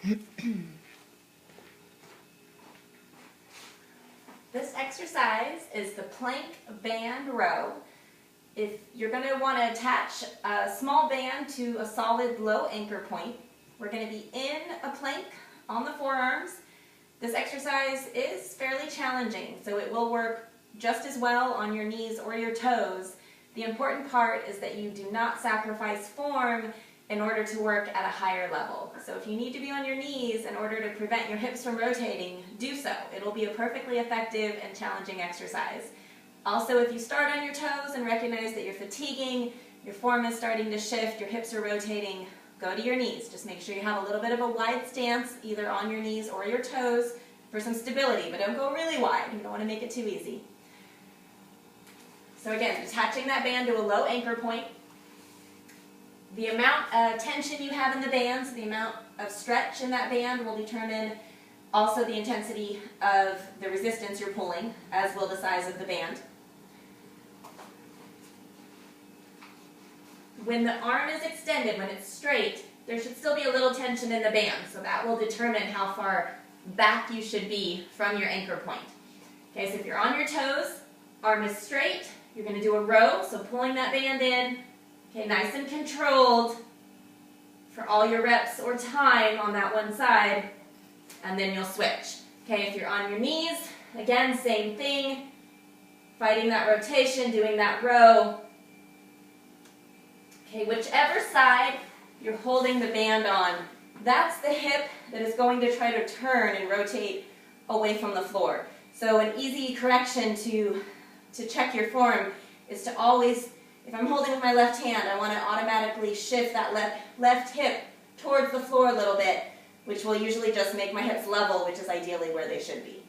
This exercise is the plank band row. If you're going to want to attach a small band to a solid low anchor point, we're going to be in a plank on the forearms. This exercise is fairly challenging, so it will work just as well on your knees or your toes. The important part is that you do not sacrifice form in order to work at a higher level. So if you need to be on your knees in order to prevent your hips from rotating, do so. It'll be a perfectly effective and challenging exercise. Also, if you start on your toes and recognize that you're fatiguing, your form is starting to shift, your hips are rotating, go to your knees. Just make sure you have a little bit of a wide stance, either on your knees or your toes, for some stability, but don't go really wide. You don't want to make it too easy. So again, attaching that band to a low anchor point. The amount of tension you have in the band, so the amount of stretch in that band, will determine also the intensity of the resistance you're pulling, as will the size of the band. When the arm is extended, when it's straight, there should still be a little tension in the band, so that will determine how far back you should be from your anchor point. Okay, so if you're on your toes, arm is straight, you're going to do a row, so pulling that band in, okay, nice and controlled for all your reps or time on that one side, and then you'll switch. Okay, if you're on your knees, again, same thing, fighting that rotation, doing that row. Okay, whichever side you're holding the band on, that's the hip that is going to try to turn and rotate away from the floor. So an easy correction to check your form is to always, if I'm holding with my left hand, I want to automatically shift that left hip towards the floor a little bit, which will usually just make my hips level, which is ideally where they should be.